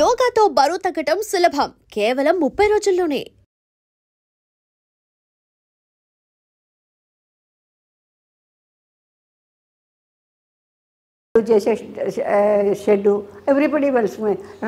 యోగాతో బరువు తగ్గటం సులభం, కేవలం 30 రోజుల్లోనే. చేసే షెడ్ ఎవ్రీబడి వెల్స్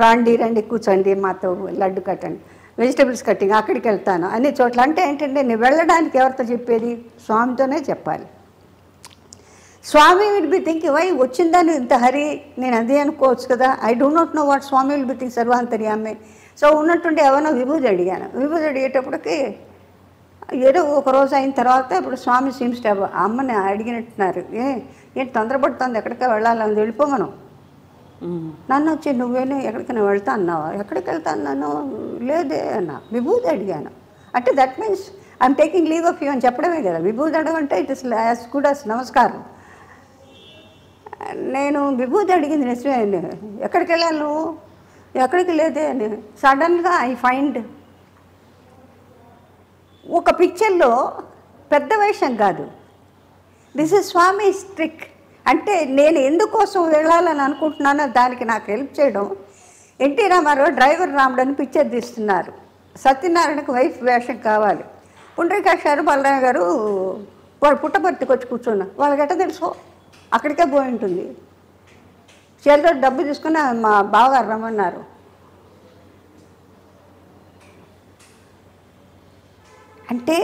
రండి కూర్చోండి మాతో లడ్డు కట్టండి, వెజిటబుల్స్ కట్టింగ్ అక్కడికి వెళ్తాను అన్ని చోట్ల. అంటే ఏంటంటే నేను వెళ్ళడానికి ఎవరితో చెప్పేది? స్వామితోనే చెప్పాలి. Swami will be think why వచ్చిందని ఇంత హరి, నేను అదే అనుకోవచ్చు కదా. I do not know what Swami will be think సర్వాంతర్యామే. సో ఉన్నట్టుండి ఎవరో విభూతి అడిగాను. విభూతి అడిగేటప్పటికి ఏదో ఒక రోజు అయిన తర్వాత ఇప్పుడు స్వామి సీమ్స్ టు అమ్మని అడిగినట్టున్నారు, ఏంటి తొందరపడుతుంది, ఎక్కడికి వెళ్ళాలని వెళ్ళిపోమను. నన్ను వచ్చి నువ్వేనా ఎక్కడికైనా వెళ్తా అన్నావా? ఎక్కడికి వెళ్తాను నన్ను? లేదే అన్నా. విభూతి అడిగాను అంటే that means I'm taking leave of you అని చెప్పడమే కదా. విభూతి అడగంటే it is as good as నమస్కారం. నేను విభూతి అడిగింది నిజమే. ఎక్కడికి వెళ్ళాలి నువ్వు? ఎక్కడికి లేదే అని. సడన్గా ఐ ఫైండ్ ఒక పిక్చర్లో పెద్ద వేషం కాదు, దిస్ ఇస్ స్వామి ట్రిక్. అంటే నేను ఎందుకోసం వెళ్ళాలని అనుకుంటున్నానో దానికి నాకు హెల్ప్ చేయడం. ఎన్టీ రామారావు డ్రైవర్ రాముడు అని పిక్చర్ తీస్తున్నారు. సత్యనారాయణకు వైఫ్ వేషం కావాలి. పుండ్రీకాక్ష గారు బలరామ గారు వాళ్ళు పుట్టపర్తికి వచ్చి కూర్చున్నా. వాళ్ళకి ఎట్ట తెలుసు? అక్కడికే పోయి ఉంటుంది. చేతిలో డబ్బు తీసుకుని మా బావగారు రమ్మన్నారు. అంటే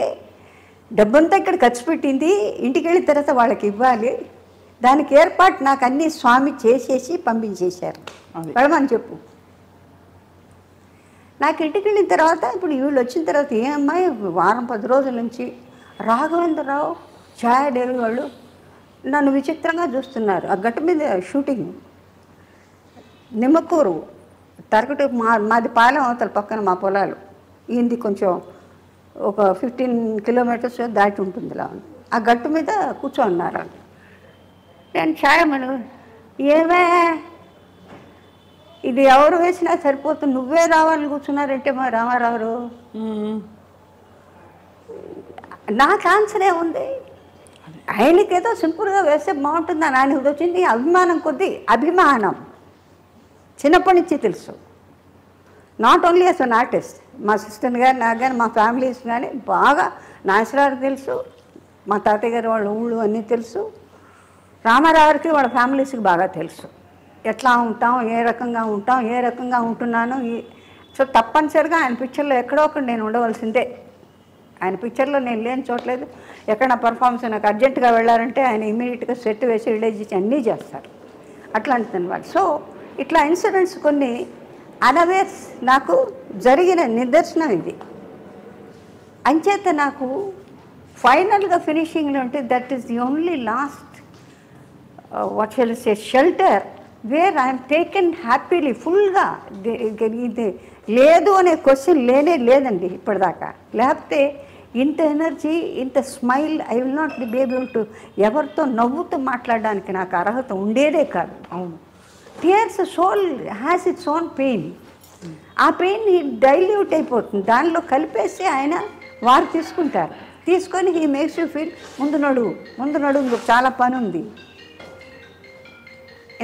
డబ్బంతా ఇక్కడ ఖర్చు పెట్టింది, ఇంటికి వెళ్ళిన తర్వాత వాళ్ళకి ఇవ్వాలి. దానికి ఏర్పాటు నాకు అన్నీ స్వామి చేసేసి పంపించేశారు. వెళ్ళమని చెప్పు. నాకు ఇంటికి వెళ్ళిన తర్వాత ఇప్పుడు వీళ్ళు వచ్చిన తర్వాత ఏ అమ్మాయి వారం 10 రోజుల నుంచి రాఘవేంద్రరావు ఛాయా డేవి వాళ్ళు నన్ను విచిత్రంగా చూస్తున్నారు. ఆ గట్టు మీద షూటింగ్ నిమ్మకూరు తరగటి మాది పాలెం అవతల పక్కన మా పొలాలు. ఈయనది కొంచెం ఒక 15 కిలోమీటర్స్ దాటి ఉంటుంది ఇలా. ఆ గట్టు మీద కూర్చోన్నారు. నేను ఛాయమను, ఏమే ఇది ఎవరు వేసినా సరిపోతుంది, నువ్వే రావాలని కూర్చున్నారంటే మా రామారావు. నాకు ఆన్సరే ఉంది. ఆయనకేదో సింపుల్గా వేస్తే బాగుంటుందని ఆయనకి వచ్చింది అభిమానం కొద్దీ. అభిమానం చిన్నప్పటి నుంచి తెలుసు. Not only as an artist, మా సిస్టర్ కానీ నాకు కానీ మా ఫ్యామిలీస్ కానీ బాగా నాగేశ్వరరావుకి తెలుసు, మా తాతయ్య గారు వాళ్ళ ఊళ్ళు అన్నీ తెలుసు. రామారావుకి వాళ్ళ ఫ్యామిలీస్కి బాగా తెలుసు. ఎట్లా ఉంటాం, ఏ రకంగా ఉంటున్నాను. సో తప్పనిసరిగా ఆయన పిక్చర్లో ఎక్కడో ఒకటి నేను ఉండవలసిందే. ఆయన పిక్చర్లో నేను లేని చోట్లేదు. ఎక్కడ నా పర్ఫార్మెన్స్ నాకు అర్జెంటుగా వెళ్ళారంటే ఆయన ఇమీడియట్గా సెట్ వేసి రిలీజ్ ఇచ్చి అన్నీ చేస్తారు. అట్లాంటిది అనమాట. సో ఇట్లా ఇన్సిడెంట్స్ కొన్ని అన్అవేర్స్ నాకు జరిగిన నిదర్శనం ఇది. అంచేత నాకు ఫైనల్గా ఫినిషింగ్లో ఉంటే that is the only last what shall say shelter where I'm taken happily ఫుల్గా. ఇది లేదు అనే క్వశ్చన్ లేదండి ఇప్పటిదాకా. లేకపోతే ఇంత ఎనర్జీ, ఇంత smile I will not be able to ఎవరితో నవ్వుతూ మాట్లాడడానికి నాకు అర్హత ఉండేదే కాదు. అవును, tears soul has its own pain. ఆ పెయిన్ డైల్యూట్ అయిపోతుంది, దానిలో కలిపేసి ఆయన వారు తీసుకుంటారు. తీసుకొని హీ మేక్స్ యూ ఫీల్ ముందు నడువు చాలా పని ఉంది.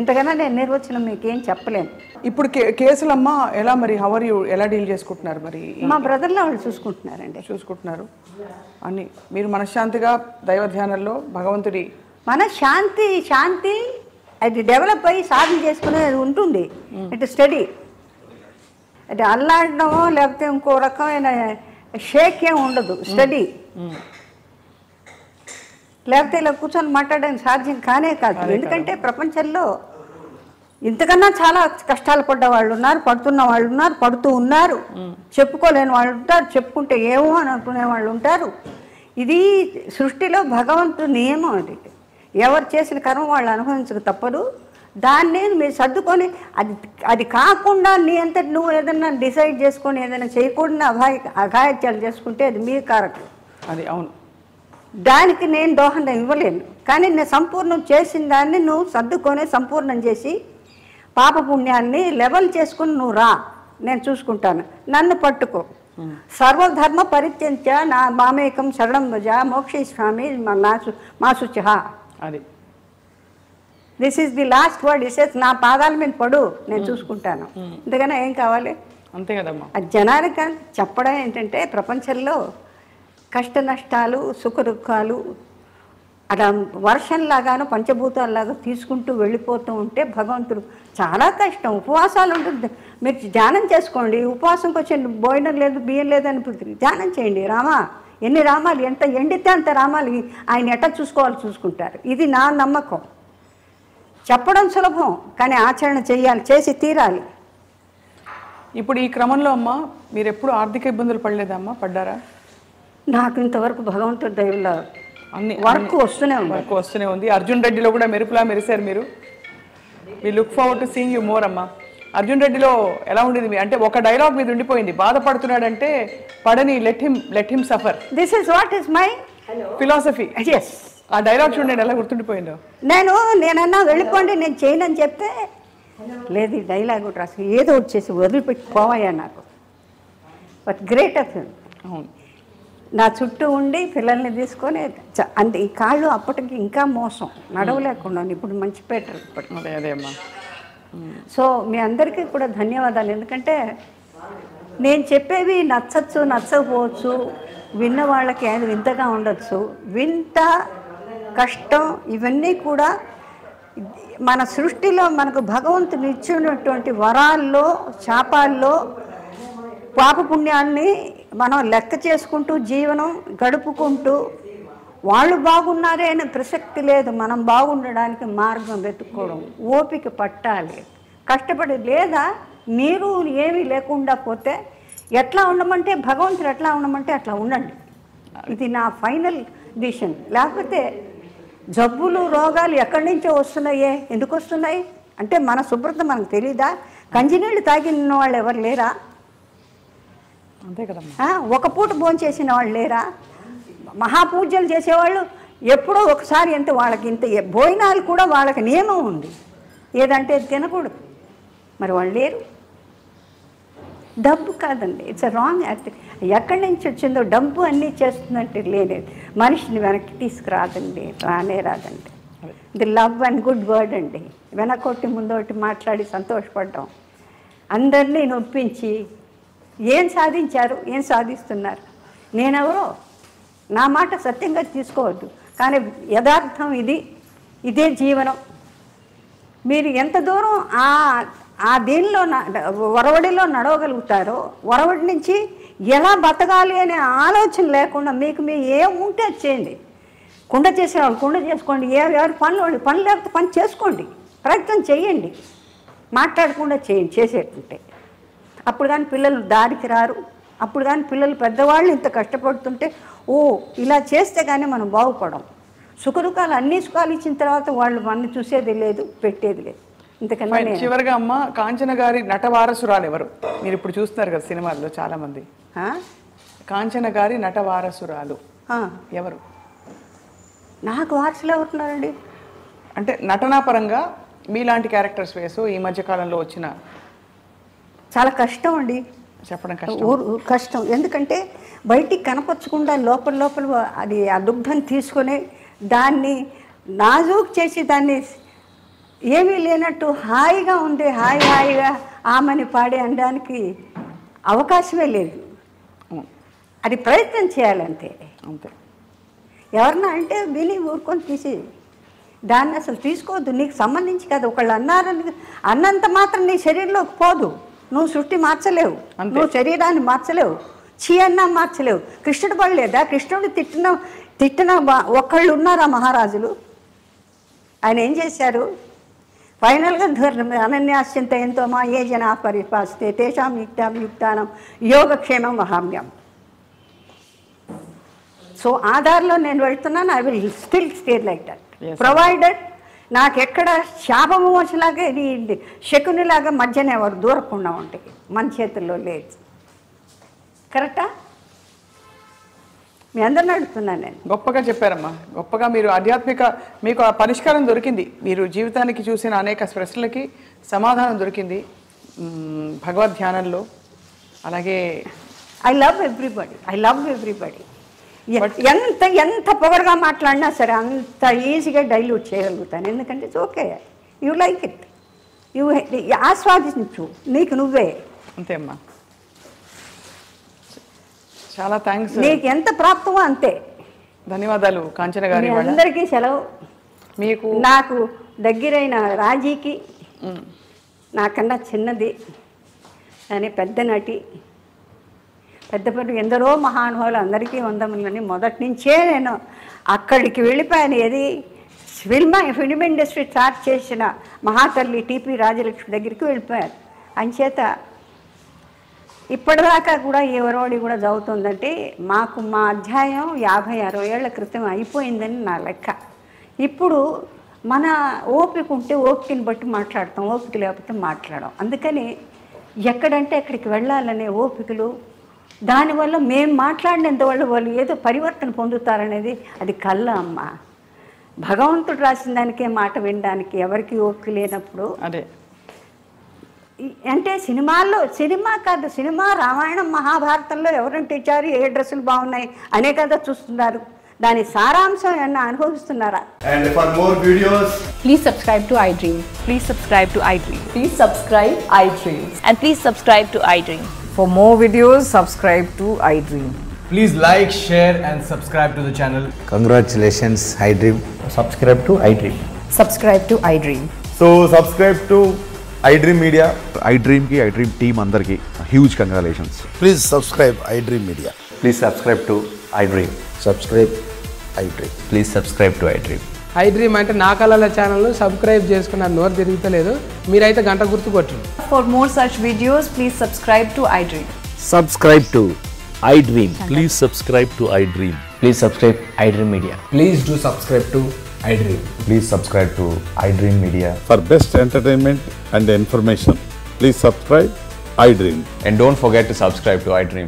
ఇంతకన్నా నేను నిర్వచనం మీకేం చెప్పలేను. ఇప్పుడు కేసులమ్మ ఎలా మరి హవర్ యూ ఎలా డీల్ చేసుకుంటున్నారు? మరి మా బ్రదర్లో వాళ్ళు చూసుకుంటున్నారు అని మీరు మనశ్శాంతిగా దైవ ధ్యానంలో భగవంతుడి శాంతి అది డెవలప్ అయ్యి సాధన చేసుకునేది ఉంటుంది. ఇటు స్టడీ అది అల్లాడడమో లేకపోతే ఇంకో రకమైన షేక్ ఏం ఉండదు. స్టడీ లేకపోతే ఇలా కూర్చొని మాట్లాడడానికి సాధ్యం కానే కాదు. ఎందుకంటే ప్రపంచంలో ఇంతకన్నా చాలా కష్టాలు పడ్డ వాళ్ళు ఉన్నారు, పడుతున్న వాళ్ళు ఉన్నారు, పడుతూ ఉన్నారు, చెప్పుకోలేని వాళ్ళు ఉంటారు, చెప్పుకుంటే ఏమో అని అనుకునే వాళ్ళు ఉంటారు. ఇది సృష్టిలో భగవంతుడి నియమం. అది ఎవరు చేసిన కర్మ వాళ్ళు అనుభవించక తప్పదు. దాన్ని మీరు సర్దుకొని అది కాకుండా నీ అంతటి నువ్వు ఏదన్నా డిసైడ్ చేసుకొని ఏదైనా చేయకుండా అఘాయిత్యాలు చేసుకుంటే అది మీ కారకం. అది అవును, దానికి నేను దోహదం ఇవ్వలేను. కానీ నేను సంపూర్ణం చేసిన దాన్ని నువ్వు సర్దుకొని సంపూర్ణం చేసి పాపపుణ్యాన్ని లెవెల్ చేసుకుని నువ్వు రా, నేను చూసుకుంటాను. నన్ను పట్టుకో. సర్వధర్మ పరిత్యంత్య నా మామేకం శరణం భజ మోక్షయిష్యామి మా శుచ. అది this is the last word. ఇసేస్ నా పాదాల మీద పడు, నేను చూసుకుంటాను. ఇంతకన్నా ఏం కావాలి? అంతే కదమ్మా. అది జనానికి చెప్పడం ఏంటంటే ప్రపంచంలో కష్ట నష్టాలు సుఖ దుఃఖాలు అలా వర్షంలాగాను పంచభూతాల్లాగా తీసుకుంటూ వెళ్ళిపోతూ ఉంటే భగవంతుడు చాలా కష్టం. ఉపవాసాలు ఉంటుంది. మీరు ధ్యానం చేసుకోండి. ఉపవాసంకి వచ్చే భోజనం లేదు బియ్యం లేదని ధ్యానం చేయండి. రామా ఎన్ని రామాలు, ఎంత ఎండితే అంత రామాలు ఆయన ఎట్లా చూసుకోవాలి చూసుకుంటారు. ఇది నా నమ్మకం. చెప్పడం సులభం, కానీ ఆచరణ చేయాలి, చేసి తీరాలి. ఇప్పుడు ఈ క్రమంలో అమ్మ మీరు ఎప్పుడు ఆర్థిక ఇబ్బందులు పడలేదమ్మా? పడ్డారా? నాకు ఇంతవరకు భగవంతుడి దయవల్ల అన్ని వర్క్ వస్తూనే ఉంది. అర్జున్ రెడ్డిలో కూడా మెరుపులా మెరిశారు మీరు. We look forward to seeing you more అమ్మా. అర్జున్ రెడ్డిలో ఎలా ఉండేది అంటే ఒక డైలాగ్ మీద ఉండిపోయింది, బాధపడుతున్నాడంటే పడని let him suffer. This is what is my philosophy. Yes. ఆ డైలాగ్ చూడండి ఎలా గుర్తుండిపోయిందో. నేనన్నా వెళ్ళిపోండి నేను చేయనని చెప్తే లేదు ఈ డైలాగ్ ఒకటి రాసి ఏదో వచ్చేసి వదిలిపెట్టి పోవయ్యా నాకు. But great of him. అవును. నా చుట్టూ ఉండి పిల్లల్ని తీసుకొని అంటే ఈ కాళ్ళు అప్పటికి ఇంకా మోసం నడవలేకుండా ఇప్పుడు మంచి పెట్టరు ఇప్పటికి. అదే అమ్మా. సో మీ అందరికీ కూడా ధన్యవాదాలు. ఎందుకంటే నేను చెప్పేవి నచ్చచ్చు నచ్చకపోవచ్చు, విన్న వాళ్ళకి అది వింతగా ఉండొచ్చు. వింత కష్టం ఇవన్నీ కూడా మన సృష్టిలో మనకు భగవంతుని ఇచ్చినటువంటి వరాల్లో శాపాల్లో పాపపుణ్యాన్ని మనం లెక్క చేసుకుంటూ జీవనం గడుపుకుంటూ వాళ్ళు బాగున్నారే అనే ప్రసక్తి లేదు. మనం బాగుండడానికి మార్గం వెతుక్కోవడం, ఓపిక పట్టాలి, కష్టపడి. లేదా మీరు ఏమీ లేకుండా పోతే ఎట్లా ఉండమంటే భగవంతుడు ఎట్లా ఉండమంటే అట్లా ఉండండి. ఇది నా ఫైనల్ డిసిషన్. లేకపోతే జబ్బులు రోగాలు ఎక్కడి నుంచో వస్తున్నాయే, ఎందుకు వస్తున్నాయి అంటే మన శుభ్రత మనకు తెలీదా? కంజినీళ్ళు తాగిన వాళ్ళు ఎవరు లేరా? అంతే కదమ్మా. ఒక పూట భోజనం చేసిన వాళ్ళు లేరా? మహాపూజలు చేసేవాళ్ళు ఎప్పుడో ఒకసారి ఎంత వాళ్ళకి ఇంత భోజనాలు కూడా వాళ్ళకి నియమం ఉంది, ఏదంటే తినకూడదు. మరి వాళ్ళు లేరు. డబ్బు కాదండి, ఇట్స్ అ రాంగ్ యాక్ట్. ఎక్కడి నుంచి వచ్చిందో డబ్బు అన్నీ చేస్తుందంటే లేదు, మనిషిని వెనక్కి తీసుకురాదండి, రాదండి. The love and good word అండి. వెనకొట్టి ముందొకటి మాట్లాడి సంతోషపడ్డాం, అందరినీ నొప్పించి ఏం సాధించారు, ఏం సాధిస్తున్నారు? నేనెవరో నా మాట సత్యంగా తీసుకోవద్దు, కానీ యథార్థం ఇదే జీవనం. మీరు ఎంత దూరం ఆ దీనిలో వరవడిలో నడవగలుగుతారో, వరవడి నుంచి ఎలా బతకాలి అనే ఆలోచన లేకుండా మీకు ఏముంటే అది చేయండి. కుండ చేసేవాళ్ళు కుండ చేసుకోండి, ఎవరి పనులు వాళ్ళు పని లేకపోతే పని చేసుకోండి, ప్రయత్నం చేయండి, మాట్లాడకుండా చేయండి చేసేటుంటే. అప్పుడు కానీ పిల్లలు దారికి రారు. అప్పుడు కానీ పిల్లలు పెద్దవాళ్ళు ఇంత కష్టపడుతుంటే ఇలా చేస్తే కానీ మనం బాగుపడం. సుఖదుఖాలు అన్ని సుఖాలు ఇచ్చిన తర్వాత వాళ్ళు మనల్ని చూసేది లేదు, పెట్టేది లేదు. ఇంతకన్నా చివరిగా అమ్మ కాంచన గారి నటవారసురాలు ఎవరు? మీరు ఇప్పుడు చూస్తున్నారు కదా సినిమాల్లో చాలా మంది. కాంచన గారి నటవారసురాలు ఎవరు? నాకు వారసులు ఎవరున్నారండి? అంటే నటనా పరంగా మీలాంటి క్యారెక్టర్స్ వేసు ఈ మధ్య కాలంలో వచ్చిన. చాలా కష్టం అండి చెప్పడం, కష్టం. ఎందుకంటే బయటికి కనపరచకుండా లోపల అది ఆ దుగ్ధం తీసుకొని దాన్ని నాజూక్ చేసి దాన్ని ఏమీ లేనట్టు హాయిగా ఉంది, హాయిగా ఆమెని పాడే అనడానికి అవకాశమే లేదు. అది ప్రయత్నం చేయాలంతే. అంతే. ఎవరన్నా అంటే విని ఊరుకొని తీసి దాన్ని అసలు తీసుకోవద్దు. నీకు సంబంధించి కాదు. ఒకళ్ళు అన్నంత మాత్రం నీ శరీరంలోకి పోదు. నువ్వు సృష్టి మార్చలేవు, నువ్వు శరీరాన్ని మార్చలేవు, అన్నా మార్చలేవు. కృష్ణుడు పడలేదా? కృష్ణుడు తిట్టిన ఒకళ్ళు ఉన్నారా మహారాజులు? ఆయన ఏం చేశారు? ఫైనల్గా అనన్యాశ్చింత ఎంతో మా ఏ జనా పరిపాస్తే తేషాం యుక్తానం యోగక్షేమం వహామ్యం. సో ఆధార్లో నేను వెళ్తున్నాను. I will still stay like that provided నాకెక్కడ శాపము వచ్చేలాగా ఇది శకునిలాగా మధ్యన ఎవరు దూరకుండా ఉంటాయి, మన చేతుల్లో లేదు. కరెక్టా? మీ అందరిని అడుగుతున్నాను నేను. గొప్పగా చెప్పారమ్మా, గొప్పగా మీరు ఆధ్యాత్మిక మీకు ఆ పరిష్కారం దొరికింది. మీరు జీవితానికి చూసిన అనేక ప్రశ్నలకి సమాధానం దొరికింది భగవద్ ధ్యానంలో. అలాగే ఐ లవ్ ఎవ్రీబడి. ఎంత ఎంత పొగరుగా మాట్లాడినా సరే అంత ఈజీగా డైల్యూట్ చేయగలుగుతాను. ఎందుకంటే it's okay, you like it, you ఆస్వాదించు నీకు నువ్వే. అంతే అమ్మా, చాలా థ్యాంక్స్. నీకు ఎంత ప్రాప్తమో అంతే. ధన్యవాదాలు కాంచన గారి. అందరికీ సెలవు. మీకు నాకు దగ్గరైన రాజీకి, నాకన్నా చిన్నది అని పెద్ద నటి, పెద్ద ఎందరో మహానుభావులు అందరికీ వందములని మొదటి నుంచే నేను అక్కడికి వెళ్ళిపోయాను. ఏది ఫిల్మ్ ఇండస్ట్రీ స్టార్ట్ చేసిన మహాతల్లి టీపీ రాజలక్ష్మి దగ్గరికి వెళ్ళిపోయాను. అంచేత ఇప్పటిదాకా కూడా ఎవరోడి కూడా చదువుతుందంటే మాకు మా అధ్యాయం 50-60 ఏళ్ల క్రితం అయిపోయిందని నా లెక్క. ఇప్పుడు మన ఓపిక ఉంటే ఓపికని బట్టి మాట్లాడతాం, ఓపిక లేకపోతే మాట్లాడడం. అందుకని ఎక్కడంటే అక్కడికి వెళ్ళాలనే ఓపికలు, దానివల్ల మేము మాట్లాడినంత వాళ్ళు ఏదో పరివర్తన పొందుతారనేది అది కళ్ళ అమ్మ. భగవంతుడు రాసిన దానికే మాట వినడానికి ఎవరికి ఓపిక లేనప్పుడు అదే అంటే సినిమా కాదు, సినిమా రామాయణం మహాభారతంలో ఎవరంటే ఇచ్చారు, ఏ డ్రెస్సులు బాగున్నాయి అనే కదా చూస్తున్నారు. దాని సారాంశం ఏమన్నా అనుభవిస్తున్నారా? And for more videos, Please subscribe to iDream. Please subscribe to iDream. Please subscribe iDream. And please subscribe to iDream. For more videos, subscribe to iDream. Please like, share and subscribe to the channel. Congratulations, iDream. subscribe to iDream. Subscribe to iDream. So subscribe to iDream Media. iDream ki iDream team andarki huge congratulations. Please subscribe iDream Media. Please subscribe to iDream. Subscribe iDream. Please subscribe to iDream. iDream అంటే నా కళల ఛానల్ను subscribe చేసుకున్న నోరు తిరుగుతలేదు, మీరైతే గంట గుర్తు కొట్టండి. For more such videos, please subscribe to iDream. Subscribe to iDream. Please subscribe to iDream. Please subscribe iDream Media. Please do subscribe to iDream. Please subscribe to iDream Media. For best entertainment and information, please subscribe iDream. And don't forget to subscribe to iDream.